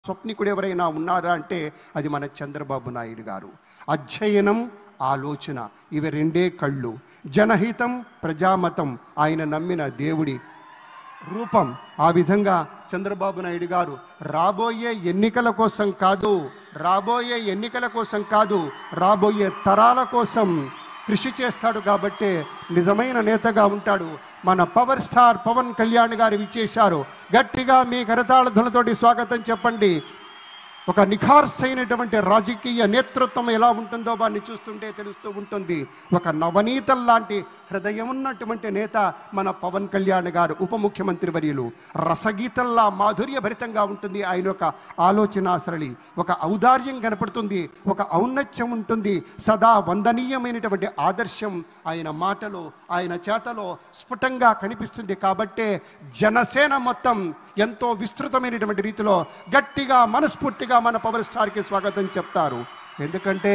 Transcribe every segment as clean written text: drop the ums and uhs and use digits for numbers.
స్వప్నికుడు ఎవరైనా ఉన్నారా అంటే అది మన చంద్రబాబు నాయుడు గారు. అధ్యయనం, ఆలోచన, ఇవి రెండే కళ్ళు. జనహితం, ప్రజామతం, ఆయన నమ్మిన దేవుడి రూపం. ఆ విధంగా చంద్రబాబు నాయుడు గారు రాబోయే ఎన్నికల కోసం కాదు, రాబోయే తరాల కోసం కృషి చేస్తాడు. కాబట్టే నిజమైన నేతగా ఉంటాడు. మన పవర్ స్టార్ పవన్ కళ్యాణ్ గారు విచ్చేశారు. గట్టిగా మీ కరతాళ ధ్వనులతోటి స్వాగతం చెప్పండి. ఒక నిఖార్సైనటువంటి రాజకీయ నేతృత్వం ఎలా ఉంటుందో వారిని చూస్తుంటే తెలుస్తూ ఉంటుంది. ఒక నవనీతం లాంటి హృదయం ఉన్నటువంటి నేత మన పవన్ కళ్యాణ్ గారు. ఉప ముఖ్యమంత్రి వర్యులు. రసగీతంలా మాధుర్యభరితంగా ఉంటుంది ఆయన యొక్క ఆలోచన సరళి. ఒక ఔదార్యం కనపడుతుంది, ఒక ఔన్నత్యం ఉంటుంది. సదా వందనీయమైనటువంటి ఆదర్శం ఆయన మాటలో, ఆయన చేతలో స్ఫుటంగా కనిపిస్తుంది. కాబట్టే జనసేన మొత్తం ఎంతో విస్తృతమైనటువంటి రీతిలో గట్టిగా మనస్ఫూర్తిగా మన పవర్ స్టార్కి స్వాగతం చెప్తారు. ఎందుకంటే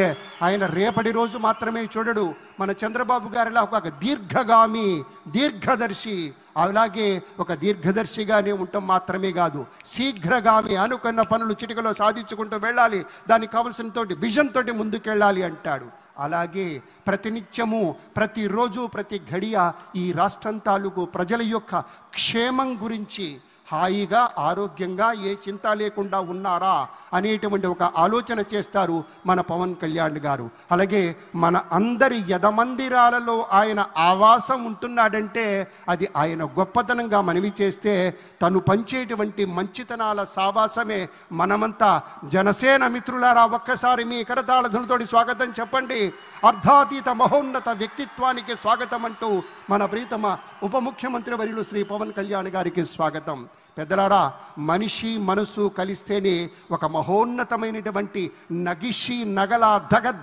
ఆయన రేపటి రోజు మాత్రమే చూడడు. మన చంద్రబాబు గారిలా ఒక దీర్ఘగామి, దీర్ఘదర్శి. అలాగే ఒక దీర్ఘదర్శిగానే ఉండటం మాత్రమే కాదు, శీఘ్రగామి. అనుకున్న పనులు చిటికలో సాధించుకుంటూ వెళ్ళాలి, దానికి కావలసిన విజన్ తోటి ముందుకెళ్ళాలి అంటాడు. అలాగే ప్రతినిత్యము, ప్రతిరోజు, ప్రతి గడియ ఈ రాష్ట్రం తాలూకు ప్రజల యొక్క క్షేమం గురించి హాయిగా, ఆరోగ్యంగా, ఏ చింత లేకుండా ఉన్నారా అనేటువంటి ఒక ఆలోచన చేస్తారు మన పవన్ కళ్యాణ్ గారు. అలాగే మన అందరి యదమందిరాలలో ఆయన ఆవాసం ఉంటున్నాడంటే అది ఆయన గొప్పతనంగా మనవి చేస్తే, తను పంచేటువంటి మంచితనాల సావాసమే. మనమంతా జనసేన మిత్రులారా ఒక్కసారి మీ కరతాళ స్వాగతం చెప్పండి. అర్ధాతీత మహోన్నత వ్యక్తిత్వానికి స్వాగతం అంటూ మన ప్రీతమ ఉప ముఖ్యమంత్రి వర్యులు శ్రీ పవన్ కళ్యాణ్ గారికి స్వాగతం. పెద్దలారా, మనిషి మనసు కలిస్తేనే ఒక మహోన్నతమైనటువంటి నగిషి నగల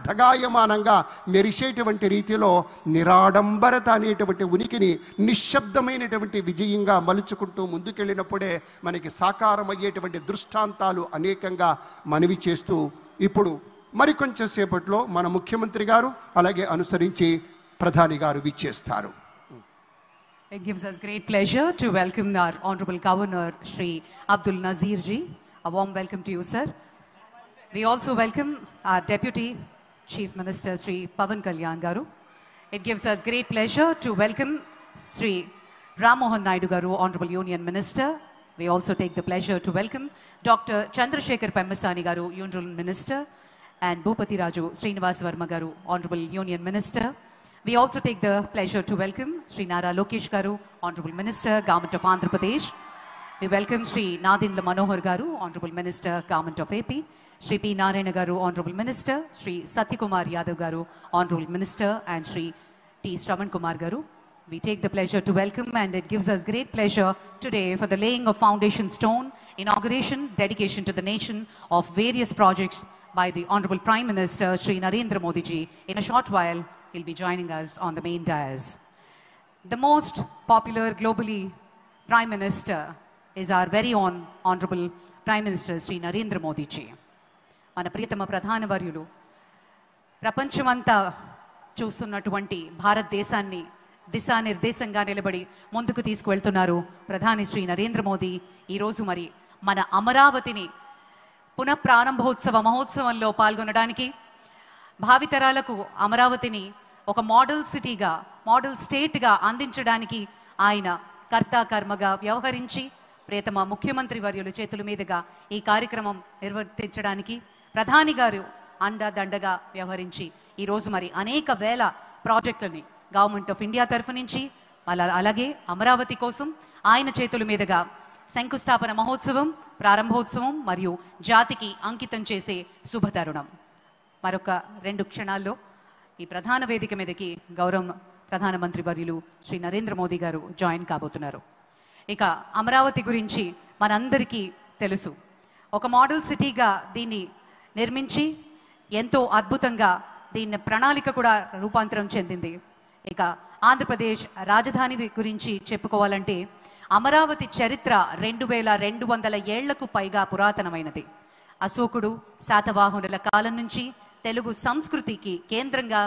ధగాయమానంగా మెరిసేటువంటి రీతిలో నిరాడంబరత అనేటువంటి ఉనికిని నిశ్శబ్దమైనటువంటి విజయంగా మలుచుకుంటూ ముందుకెళ్ళినప్పుడే మనకి సాకారమయ్యేటువంటి దృష్టాంతాలు అనేకంగా మనవి చేస్తూ, ఇప్పుడు మరికొంచెం సేపట్లో మన ముఖ్యమంత్రి గారు అలాగే అనుసరించి ప్రధాని గారు విచ్చేస్తారు. It gives us great pleasure to welcome our Honorable Governor Shri Abdul Nazir ji. A warm welcome to you, sir. We also welcome our Deputy Chief Minister Shri Pavan Kalyan Garu. It gives us great pleasure to welcome Shri Ram Mohan Naidu Garu, Honorable Union Minister. We also take the pleasure to welcome Dr. Chandrasekhar Pemmasani Garu, Union Minister, and Bhupati Raju Srinivas Verma Garu, Honorable Union Minister. We also take the pleasure to welcome Sri Nara Lokesh Garu, Honorable Minister, Government of Andhra Pradesh. We welcome Sri Nadindla Manohar Garu, Honorable Minister, Government of AP. Sri P. Narayana Garu, Honorable Minister. Sri Satyakumar Yadav Garu, Honorable Minister, and Sri T. Shravan Kumar Garu. We take the pleasure to welcome, and it gives us great pleasure today for the laying of foundation stone, inauguration, dedication to the nation of various projects by the Honorable Prime Minister Sri Narendra Modi ji. In a short while, he'll be joining us on the main dais. The most popular globally Prime Minister is our very own Honorable Prime Minister Sri Narendra Modi ji. మన ప్రియతమ ప్రధాన వర్యులు ప్రపంచమంతా చూస్తున్నటువంటి భారతదేశాన్ని దిశానిర్దేశంగా నిలబడి ముందుకు తీసుకువెళ్తున్నారు ప్రధాని శ్రీ నరేంద్ర మోదీ. ఈరోజు మరి మన అమరావతిని పునఃప్రారంభోత్సవ మహోత్సవంలో పాల్గొనడానికి, భావితరాలకు అమరావతిని ఒక మోడల్ సిటీగా, మోడల్ స్టేట్గా అందించడానికి ఆయన కర్త కర్మగా వ్యవహరించి ప్రియతమ ముఖ్యమంత్రి వర్యుల చేతుల మీదుగా ఈ కార్యక్రమం నిర్వర్తించడానికి ప్రధాని గారు అండదండగా వ్యవహరించి ఈరోజు మరి అనేక వేల ప్రాజెక్టులని గవర్నమెంట్ ఆఫ్ ఇండియా తరఫు నుంచి, అలాగే అమరావతి కోసం ఆయన చేతుల మీదుగా శంకుస్థాపన మహోత్సవం, ప్రారంభోత్సవం మరియు జాతికి అంకితం చేసే శుభతరుణం. మరొక 2 క్షణాల్లో ఈ ప్రధాన వేదిక మీదకి గౌరవ ప్రధానమంత్రి వర్యులు శ్రీ నరేంద్ర మోదీ గారు జాయిన్ కాబోతున్నారు. ఇక అమరావతి గురించి మనందరికీ తెలుసు. ఒక మోడల్ సిటీగా దీన్ని నిర్మించి ఎంతో అద్భుతంగా దీన్ని ప్రణాళిక కూడా రూపాంతరం చెందింది. ఇక ఆంధ్రప్రదేశ్ రాజధాని గురించి చెప్పుకోవాలంటే అమరావతి చరిత్ర 2200 ఏళ్లకు పైగా పురాతనమైనది. అశోకుడు, శాతవాహనుల కాలం నుంచి తెలుగు సంస్కృతికి కేంద్రంగా